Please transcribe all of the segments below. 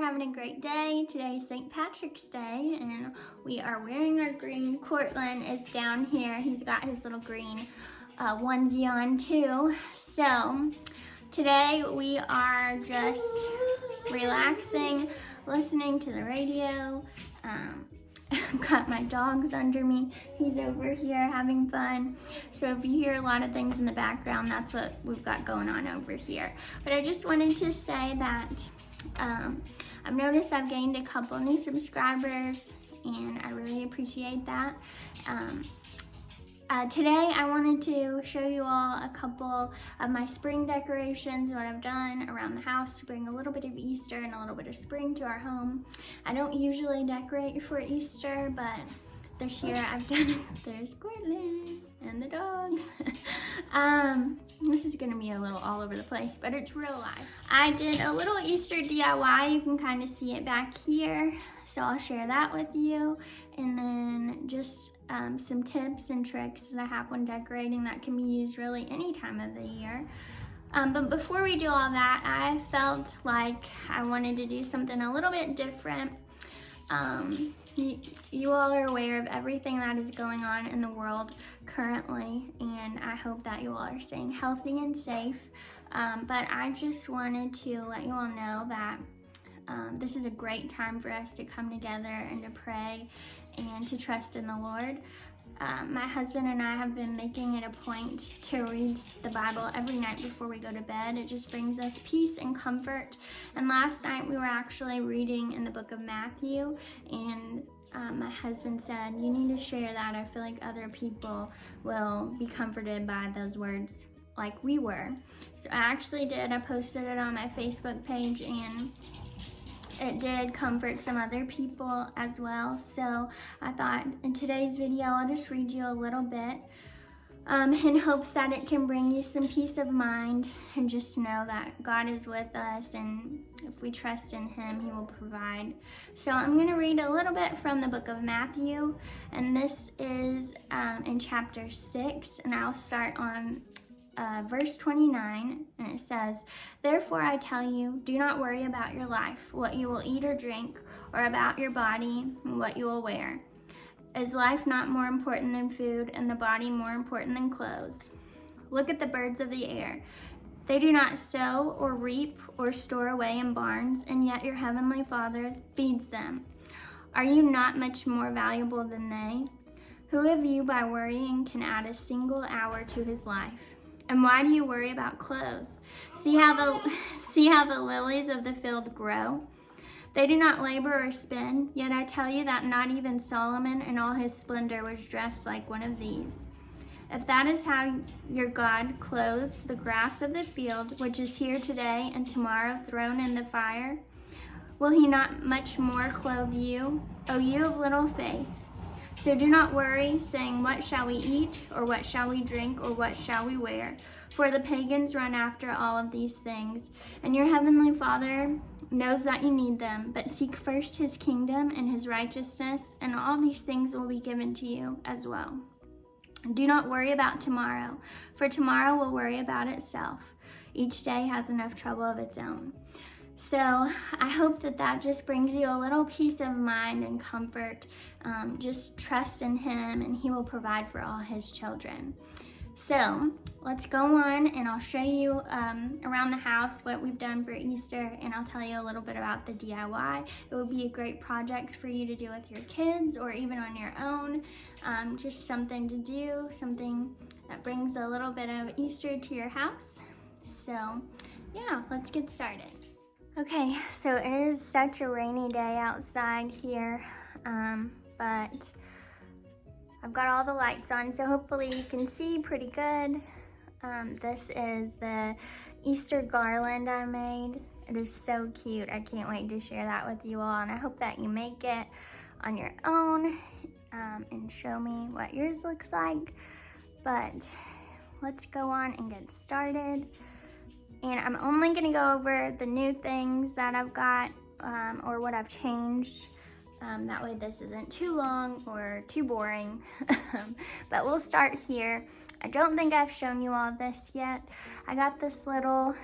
having a great day. Today is St. Patrick's Day and we are wearing our green. Cortland is down here. He's got his little green onesie on too. So today we are just relaxing, listening to the radio. I've got my dogs under me. He's over here having fun. So if you hear a lot of things in the background, that's what we've got going on over here. But I just wanted to say that I've noticed I've gained a couple new subscribers and I really appreciate that. Today I wanted to show you all a couple of my spring decorations, what I've done around the house to bring a little bit of Easter and a little bit of spring to our home. I don't usually decorate for Easter, but this year I've done it. There's Cortland and the dogs. This is gonna be a little all over the place, but it's real life. I did a little Easter DIY. You can kind of see it back here. So I'll share that with you. And then just some tips and tricks that I have when decorating that can be used really any time of the year. But before we do all that, I felt like I wanted to do something a little bit different. You all are aware of everything that is going on in the world currently, and I hope that you all are staying healthy and safe. But I just wanted to let you all know that this is a great time for us to come together and to pray and to trust in the Lord. My husband and I have been making it a point to read the Bible every night before we go to bed. It just brings us peace and comfort. And last night we were actually reading in the book of Matthew, and my husband said, "You need to share that. I feel like other people will be comforted by those words like we were." So I actually did. I posted it on my Facebook page, and it did comfort some other people as well. So I thought in today's video, I'll just read you a little bit in hopes that it can bring you some peace of mind and just know that God is with us, and if we trust in Him, He will provide. So I'm going to read a little bit from the book of Matthew, and this is in chapter 6, and I'll start on verse 29, and it says, "Therefore I tell you, do not worry about your life, what you will eat or drink, or about your body, what you will wear. Is life not more important than food, and the body more important than clothes? Look at the birds of the air. They do not sow or reap or store away in barns, and yet your heavenly Father feeds them. Are you not much more valuable than they? Who of you by worrying can add a single hour to his life? And why do you worry about clothes? See how the lilies of the field grow? They do not labor or spin, yet I tell you that not even Solomon in all his splendor was dressed like one of these. If that is how your God clothes the grass of the field, which is here today and tomorrow thrown in the fire, will He not much more clothe you, O you of little faith? So do not worry, saying, what shall we eat, or what shall we drink, or what shall we wear? For the pagans run after all of these things, and your heavenly Father knows that you need them. But seek first His kingdom and His righteousness, and all these things will be given to you as well. Do not worry about tomorrow, for tomorrow will worry about itself. Each day has enough trouble of its own." So I hope that just brings you a little peace of mind and comfort. Just trust in Him, and He will provide for all His children. So let's go on, and I'll show you around the house what we've done for Easter, and I'll tell you a little bit about the DIY. It would be a great project for you to do with your kids or even on your own. Just something to do, something that brings a little bit of Easter to your house. So yeah, let's get started. Okay, so it is such a rainy day outside here, but I've got all the lights on, so hopefully you can see pretty good. This is the Easter garland I made. It is so cute. I can't wait to share that with you all, and I hope that you make it on your own and show me what yours looks like. But let's go on and get started. And I'm only gonna go over the new things that I've got or what I've changed. That way this isn't too long or too boring. But we'll start here. I don't think I've shown you all this yet. I got this little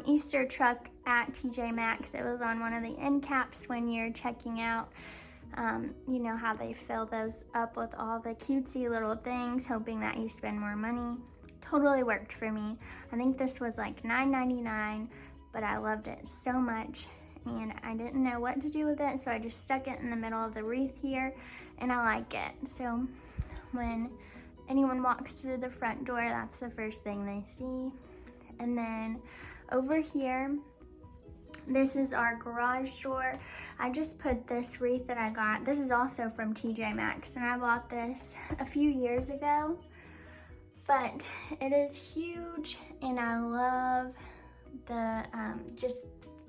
Easter truck at TJ Maxx. It was on one of the end caps when you're checking out. You know how they fill those up with all the cutesy little things, hoping that you spend more money. Totally worked for me. I think this was like $9.99, but I loved it so much, and I didn't know what to do with it, so I just stuck it in the middle of the wreath here, and I like it. So when anyone walks through the front door, that's the first thing they see. And then over here, this is our garage door. I just put this wreath that I got. This is also from TJ Maxx, and I bought this a few years ago, but it is huge, and I love the just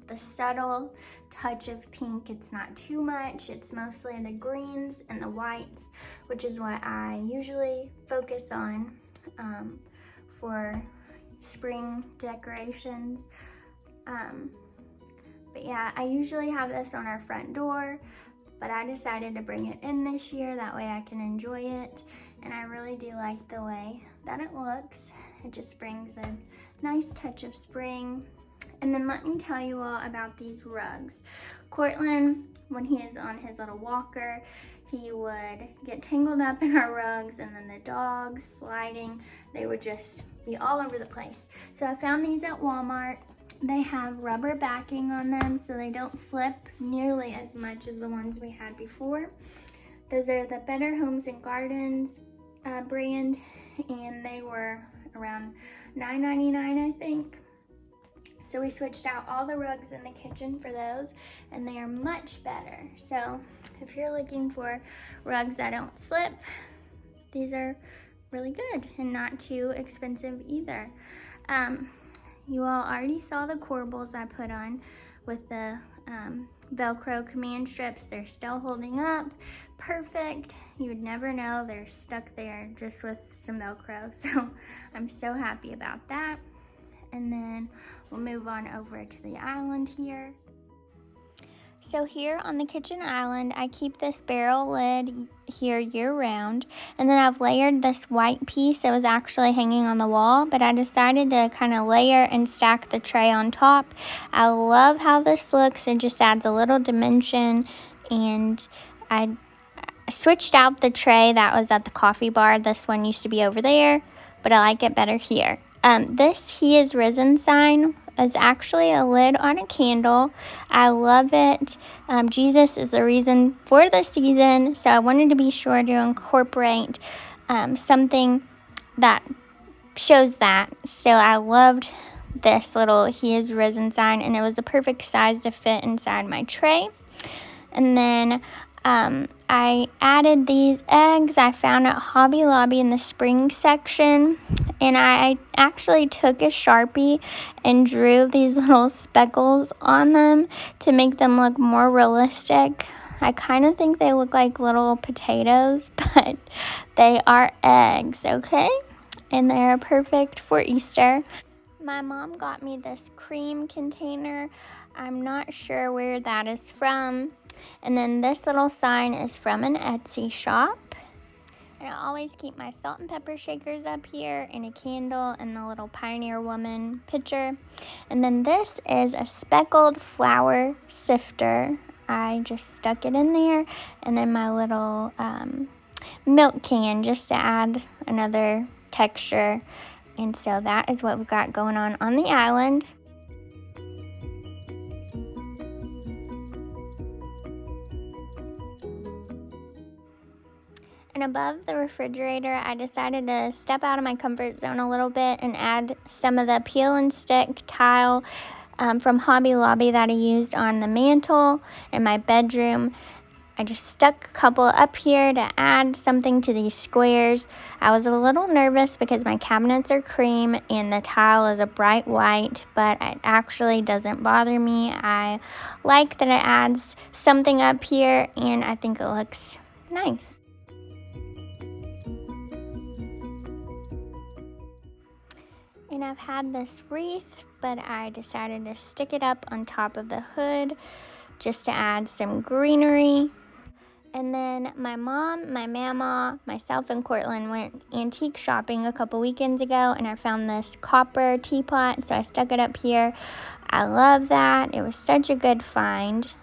the subtle touch of pink. It's not too much. It's mostly the greens and the whites, which is what I usually focus on for spring decorations. But yeah, I usually have this on our front door, but I decided to bring it in this year. That way I can enjoy it. And I really do like the way that it looks. It just brings a nice touch of spring. And then let me tell you all about these rugs. Cortland, when he is on his little walker, he would get tangled up in our rugs, and then the dogs sliding, they would just be all over the place. So I found these at Walmart. They have rubber backing on them so they don't slip nearly as much as the ones we had before. Those are the Better Homes and Gardens brand, and they were around $9.99, I think. So we switched out all the rugs in the kitchen for those, and they are much better. So if you're looking for rugs that don't slip, these are really good and not too expensive either. You all already saw the corbels I put on with the Velcro command strips. They're still holding up perfect. You would never know they're stuck there just with some Velcro. So I'm so happy about that. And then we'll move on over to the island here. So here on the kitchen island, I keep this barrel lid here year round, and then I've layered this white piece that was actually hanging on the wall, but I decided to kind of layer and stack the tray on top. I love how this looks. It just adds a little dimension, and I switched out the tray that was at the coffee bar. This one used to be over there, but I like it better here. This He Is Risen sign is actually a lid on a candle. I love it. Jesus is the reason for the season, so I wanted to be sure to incorporate something that shows that. So I loved this little He Is Risen sign, and it was the perfect size to fit inside my tray. And then I added these eggs I found at Hobby Lobby in the spring section, and I actually took a Sharpie and drew these little speckles on them to make them look more realistic. I kind of think they look like little potatoes, but they are eggs, okay? And they're perfect for Easter. My mom got me this cream container. I'm not sure where that is from. And then this little sign is from an Etsy shop. And I always keep my salt and pepper shakers up here, and a candle, and the little Pioneer Woman picture. And then this is a speckled flour sifter. I just stuck it in there. And then my little milk can just to add another texture. And so that is what we've got going on the island. And above the refrigerator, I decided to step out of my comfort zone a little bit and add some of the peel and stick tile from Hobby Lobby that I used on the mantle in my bedroom. I just stuck a couple up here to add something to these squares. I was a little nervous because my cabinets are cream and the tile is a bright white, but it actually doesn't bother me. I like that it adds something up here, and I think it looks nice. And I've had this wreath, but I decided to stick it up on top of the hood just to add some greenery. And then my mom, my mama, myself, and Cortland went antique shopping a couple weekends ago, and I found this copper teapot, so I stuck it up here. I love that. It was such a good find.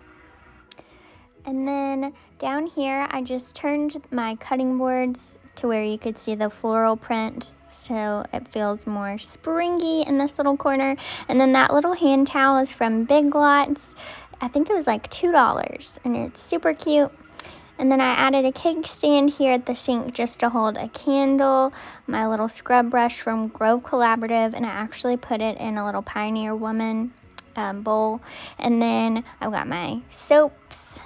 And then down here, I just turned my cutting boards to where you could see the floral print, so it feels more springy in this little corner. And then that little hand towel is from Big Lots. I think it was like $2, and it's super cute. And then I added a cake stand here at the sink just to hold a candle, my little scrub brush from Grove Collaborative, and I actually put it in a little Pioneer Woman bowl. And then I've got my soaps.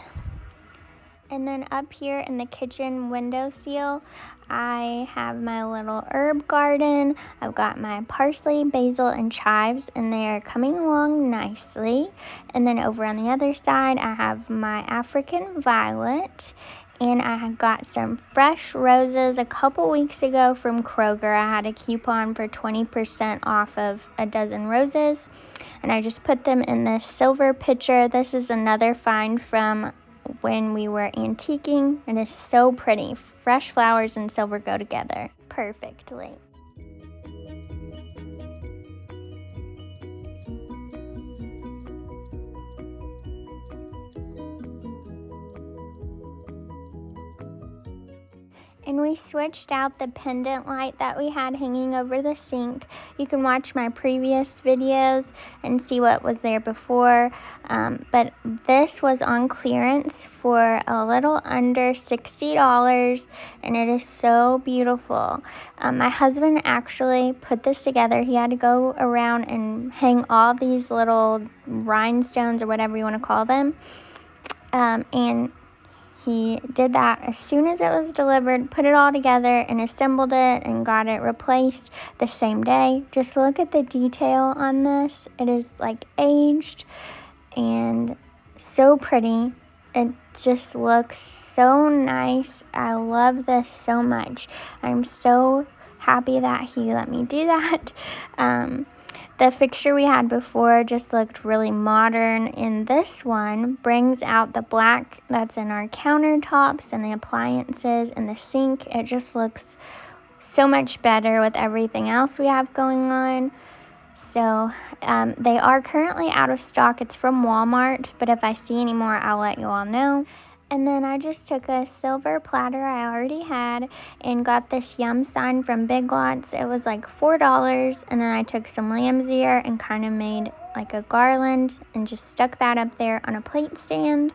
And then up here in the kitchen windowsill, I have my little herb garden. I've got my parsley, basil, and chives, and they are coming along nicely. And then over on the other side, I have my African violet. And I got some fresh roses a couple weeks ago from Kroger. I had a coupon for 20% off of a dozen roses. And I just put them in this silver pitcher. This is another find from when we were antiquing. It is so pretty. Fresh flowers and silver go together perfectly. And we switched out the pendant light that we had hanging over the sink. You can watch my previous videos and see what was there before. But this was on clearance for a little under $60, and it is so beautiful. My husband actually put this together. He had to go around and hang all these little rhinestones or whatever you want to call them. And he did that as soon as it was delivered, put it all together and assembled it and got it replaced the same day. Just look at the detail on this. It is like aged and so pretty. It just looks so nice. I love this so much. I'm so happy that he let me do that. The fixture we had before just looked really modern, and this one brings out the black that's in our countertops and the appliances and the sink. It just looks so much better with everything else we have going on. So they are currently out of stock. It's from Walmart, but if I see any more, I'll let you all know. And then I just took a silver platter I already had and got this yum sign from Big Lots. It was like $4, and then I took some lamb's ear and kind of made like a garland and just stuck that up there on a plate stand.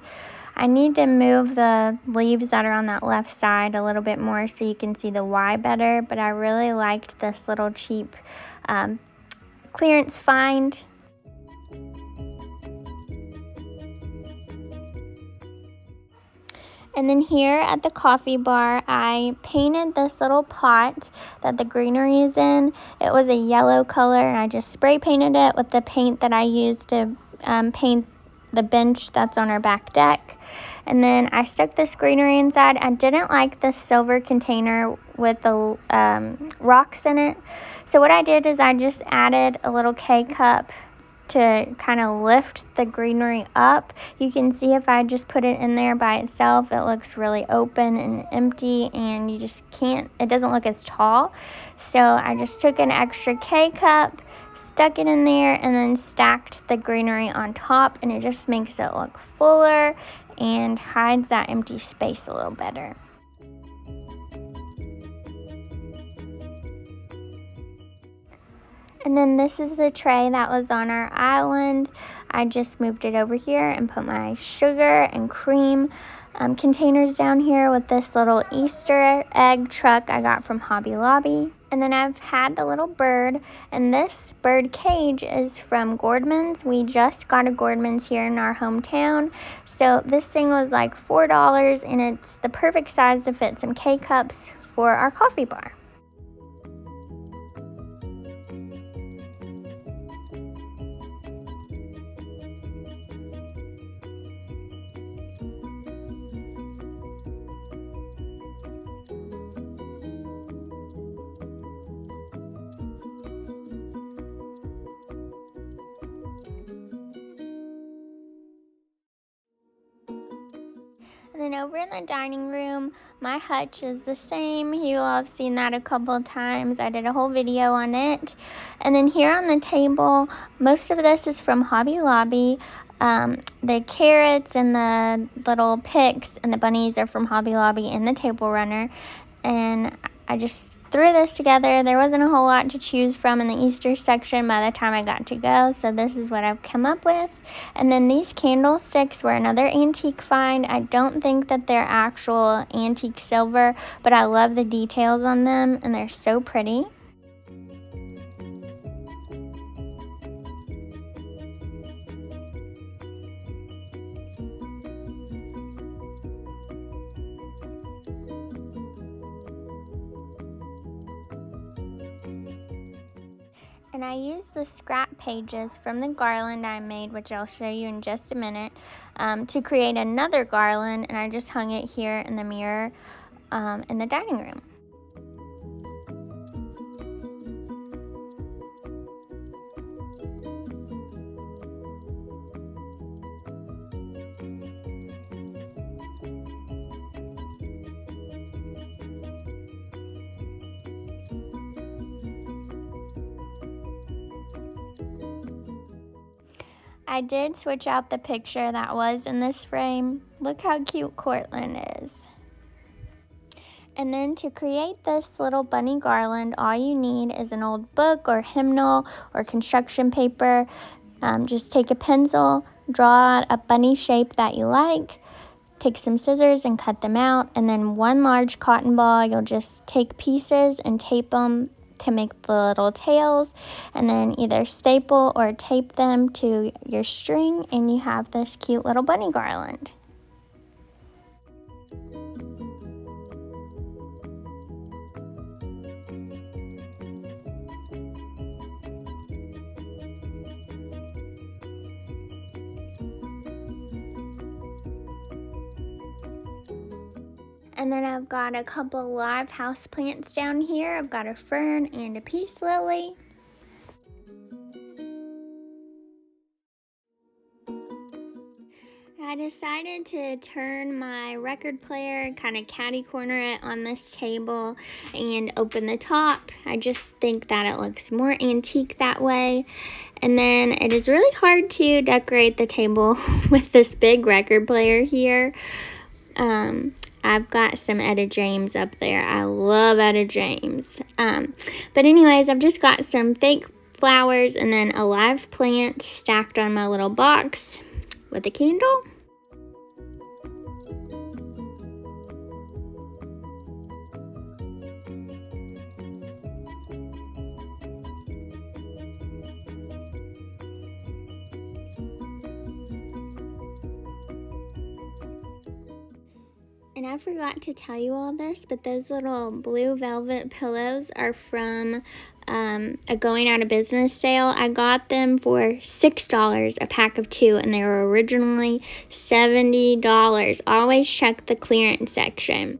I need to move the leaves that are on that left side a little bit more so you can see the Y better, but I really liked this little cheap clearance find. And then here at the coffee bar, I painted this little pot that the greenery is in. It was a yellow color, and I just spray painted it with the paint that I used to paint the bench that's on our back deck. And then I stuck this greenery inside. I didn't like the silver container with the rocks in it. So what I did is I just added a little K-cup to kind of lift the greenery up. You can see if I just put it in there by itself, it looks really open and empty, and you just can't, it doesn't look as tall. So I just took an extra K-cup, stuck it in there, and then stacked the greenery on top, and it just makes it look fuller and hides that empty space a little better. And then this is the tray that was on our island. I just moved it over here and put my sugar and cream containers down here with this little Easter egg truck I got from Hobby Lobby. And then I've had the little bird, and this bird cage is from Gordman's. We just got a Gordman's here in our hometown. So this thing was like $4, and it's the perfect size to fit some K-cups for our coffee bar. And then over in the dining room, my hutch is the same. You all have seen that a couple of times. I did a whole video on it. And then here on the table, most of this is from Hobby Lobby. The carrots and the little picks and the bunnies are from Hobby Lobby and the table runner. And I just threw this together. There wasn't a whole lot to choose from in the Easter section by the time I got to go, so this is what I've come up with. And then these candlesticks were another antique find. I don't think that they're actual antique silver, but I love the details on them, and they're so pretty. And I used the scrap pages from the garland I made, which I'll show you in just a minute, to create another garland, and I just hung it here in the mirror in the dining room. I did switch out the picture that was in this frame. Look how cute Cortland is. And then to create this little bunny garland, all you need is an old book or hymnal or construction paper. Just take a pencil, draw out a bunny shape that you like, take some scissors and cut them out, and then one large cotton ball, you'll just take pieces and tape them to make the little tails, and then either staple or tape them to your string, and you have this cute little bunny garland. And then I've got a couple live house plants down here. I've got a fern and a peace lily. I decided to turn my record player, kind of catty corner it on this table and open the top. I just think that it looks more antique that way. And then it is really hard to decorate the table with this big record player here. I've got some Etta James up there. I love Etta James. But anyways, I've just got some fake flowers and then a live plant stacked on my little box with a candle. And I forgot to tell you all this, but those little blue velvet pillows are from a going out of business sale. I got them for $6 a pack of 2, and they were originally $70. Always check the clearance section.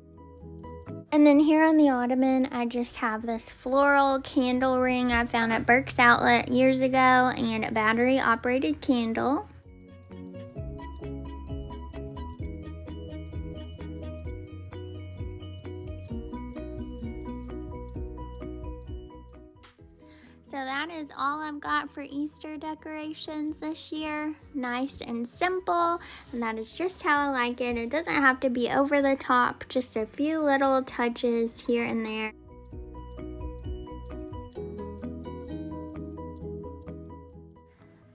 And then here on the ottoman, I just have this floral candle ring I found at Burke's Outlet years ago, and a battery operated candle. So that is all I've got for Easter decorations this year. Nice and simple, and that is just how I like it. It doesn't have to be over the top, just a few little touches here and there.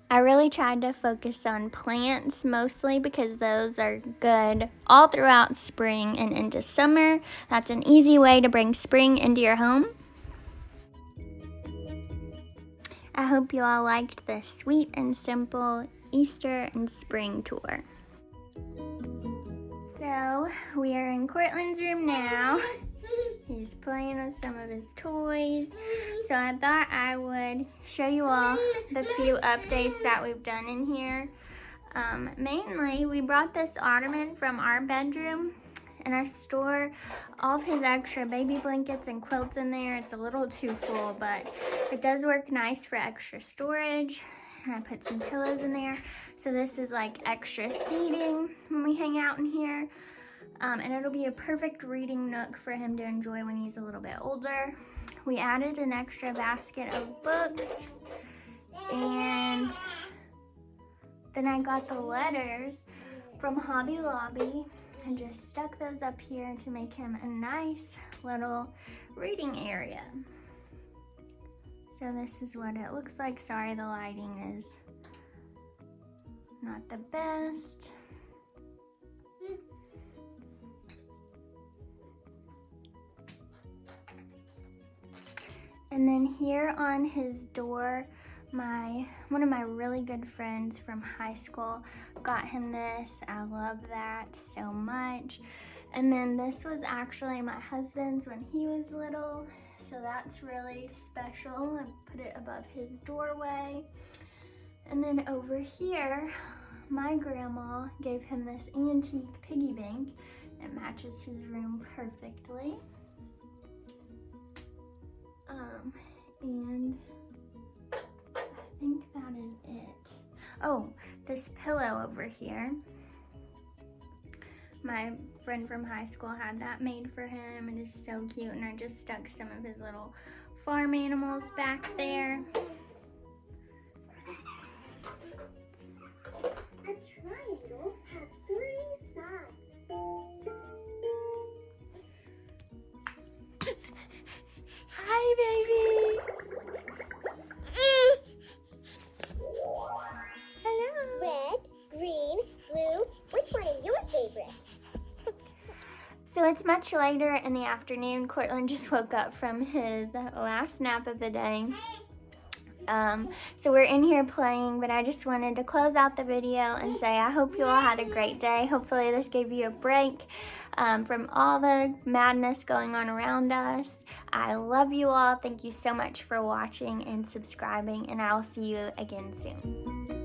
I really tried to focus on plants mostly because those are good all throughout spring and into summer. That's an easy way to bring spring into your home. I hope you all liked this sweet and simple Easter and spring tour. So we are in Cortland's room now. He's playing with some of his toys. So I thought I would show you all the few updates that we've done in here. Mainly, we brought this ottoman from our bedroom, and I store all of his extra baby blankets and quilts in there. It's a little too full, but it does work nice for extra storage. And I put some pillows in there. So this is like extra seating when we hang out in here. and it'll be a perfect reading nook for him to enjoy when he's a little bit older. We added an extra basket of books, and then I got the letters from Hobby Lobby and just stuck those up here to make him a nice little reading area. So this is what it looks like. Sorry, the lighting is not the best. And then here on his door, one of my really good friends from high school got him this. I love that so much. And then this was actually my husband's when he was little, so that's really special. I put it above his doorway. And then over here, my grandma gave him this antique piggy bank. It matches his room perfectly. And I think that is it. Oh, this pillow over here. My friend from high school had that made for him. It is so cute, and I just stuck some of his little farm animals back there. A triangle has 3 sides. Hi, baby. Hello. Red, green, blue. Which one is your favorite? So it's much later in the afternoon. Cortland just woke up from his last nap of the day. So we're in here playing, but I just wanted to close out the video and say I hope you all had a great day. Hopefully this gave you a break from all the madness going on around us. I love you all. Thank you so much for watching and subscribing, and I'll see you again soon.